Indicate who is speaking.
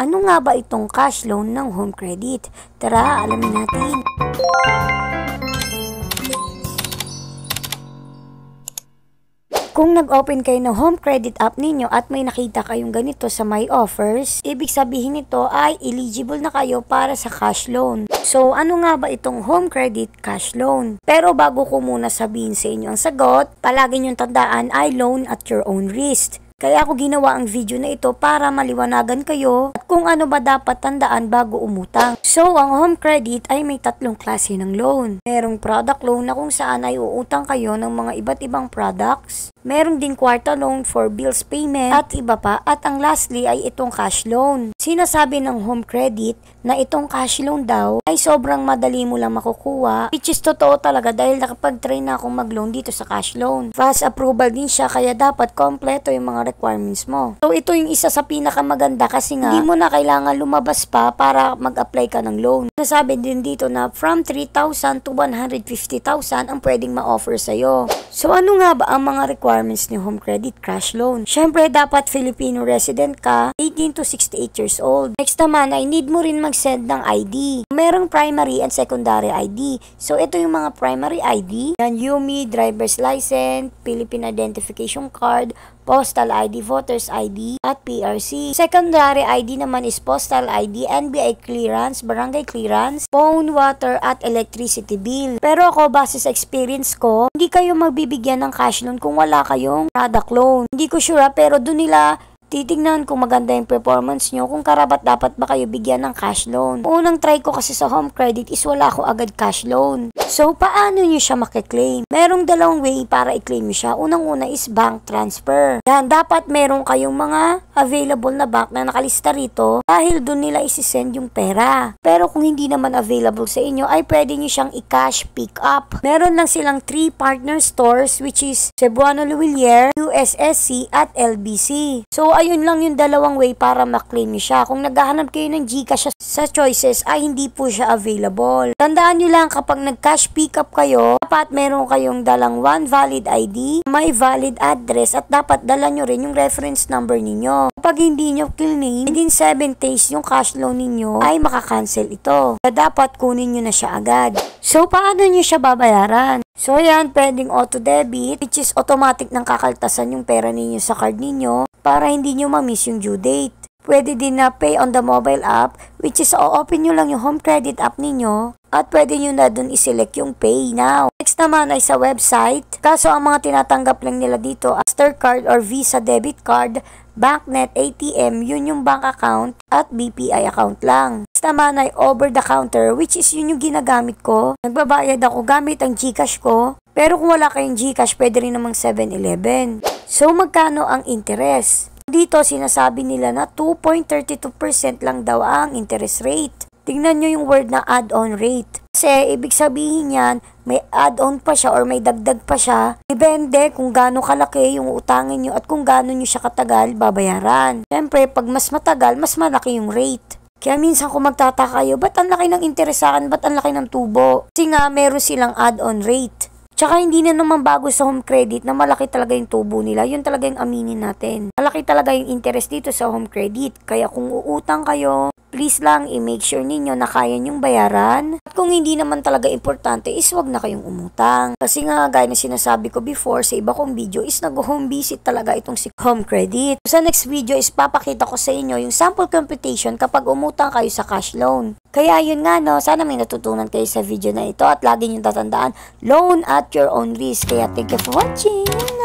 Speaker 1: Ano nga ba itong cash loan ng Home Credit? Tara, alamin natin. Kung nag-open kayo ng Home Credit app ninyo at may nakita kayong ganito sa My Offers, ibig sabihin nito ay eligible na kayo para sa cash loan. So, ano nga ba itong Home Credit Cash Loan? Pero bago ko muna sabihin sa inyo ang sagot, palagi niyong tandaan ay loan at your own risk. Kaya ako ginawa ang video na ito para maliwanagan kayo at kung ano ba dapat tandaan bago umutang. So, ang home credit ay may tatlong klase ng loan. Merong product loan na kung saan ay uutang kayo ng mga iba't ibang products. Merong din kwarta loan for bills payment at iba pa. At ang lastly ay itong cash loan. Sinasabi ng home credit na itong cash loan daw ay sobrang madali mo lang makukuha, which is totoo talaga dahil nakapag-try na akong mag-loan dito sa cash loan. Fast approval din siya kaya dapat kompleto yung mga requirements mo. So ito yung isa sa pinakamaganda kasi nga hindi mo na kailangan lumabas pa para mag-apply ka ng loan. Nasabi din dito na from 3,000 to 150,000 ang pwedeng ma-offer sa'yo. So ano nga ba ang mga requirements ni home credit cash loan? Syempre dapat Filipino resident ka, 18 to 68 years old. Next naman ay need mo rin mag-send ng ID. Merong primary and secondary ID. So ito yung mga primary ID. Yan UMI, driver's license, Philippine Identification Card, Postal ID, Voters ID, at PRC. Secondary ID naman is Postal ID, NBI clearance, barangay clearance, phone, water, at electricity bill. Pero ako, base sa experience ko, hindi kayo magbibigyan ng cash loan kung wala kayong product loan. Hindi ko sure pero dun nila titignan kung maganda yung performance nyo, kung karapat dapat ba kayo bigyan ng cash loan. Unang try ko kasi sa home credit is wala ako agad cash loan. So, paano nyo siya makiklaim? Merong dalawang way para i-claim nyo siya. Unang-una is bank transfer. Yan, dapat meron kayong mga available na bank na nakalista rito dahil doon nila isi-send yung pera. Pero kung hindi naman available sa inyo, ay pwede nyo siyang i-cash pick up. Meron lang silang 3 partner stores which is Cebuano Luwilier, USSC, at LBC. So, ayun lang yung dalawang way para maklaim nyo siya. Kung naghahanap kayo ng GCash sa choices, ay hindi po siya available. Tandaan nyo lang kapag nag-cash pick up kayo, dapat meron kayong dalang 1 valid ID, may valid address, at dapat dala nyo rin yung reference number ninyo. Kapag hindi nyo claim, within 7 days yung cash loan ninyo, ay makakancel ito. Kaya dapat kunin nyo na siya agad. So, paano nyo siya babayaran? So, yan, pwedeng auto-debit, which is automatic nang kakaltasan yung pera ninyo sa card ninyo para hindi nyo ma-miss yung due date. Pwede din na pay on the mobile app, which is o-open nyo lang yung home credit app ninyo at pwede nyo na dun i-select yung pay now. Next naman ay sa website. Kaso ang mga tinatanggap lang nila dito, Mastercard or Visa debit card, BancNet, ATM, yun yung bank account at BPI account lang. Next naman ay over the counter, which is yun yung ginagamit ko. Nagbabayad ako gamit ang GCash ko. Pero kung wala kayong GCash, pwede rin namang 7-Eleven. So magkano ang interest? Dito sinasabi nila na 2.32% lang daw ang interest rate. Tingnan nyo yung word na add-on rate. Kasi ibig sabihin yan, may add-on pa siya or may dagdag pa siya. Depende kung gaano kalaki yung utangin nyo at kung gaano nyo siya katagal babayaran. Siyempre, pag mas matagal, mas malaki yung rate. Kaya minsan kung magtataka kayo, ba't ang laki ng interest sa akin? Ba't ang laki ng tubo? Kasi nga, meron silang add-on rate. Tsaka hindi na naman bago sa home credit na malaki talaga yung tubo nila. Yun talaga yung aminin natin. Malaki talaga yung interest dito sa home credit. Kaya kung uutang kayo, please lang i-make sure ninyo na kaya nyong bayaran. At kung hindi naman talaga importante is wag na kayong umutang. Kasi nga gaya na sinasabi ko before sa iba kong video is nag-home visit talaga itong si home credit. Sa next video is papakita ko sa inyo yung sample computation kapag umutang kayo sa cash loan. Kaya yun nga no, sana may natutunan kayo sa video na ito at lagi nyo tatandaan, loan at your own risk. Kaya thank you for watching!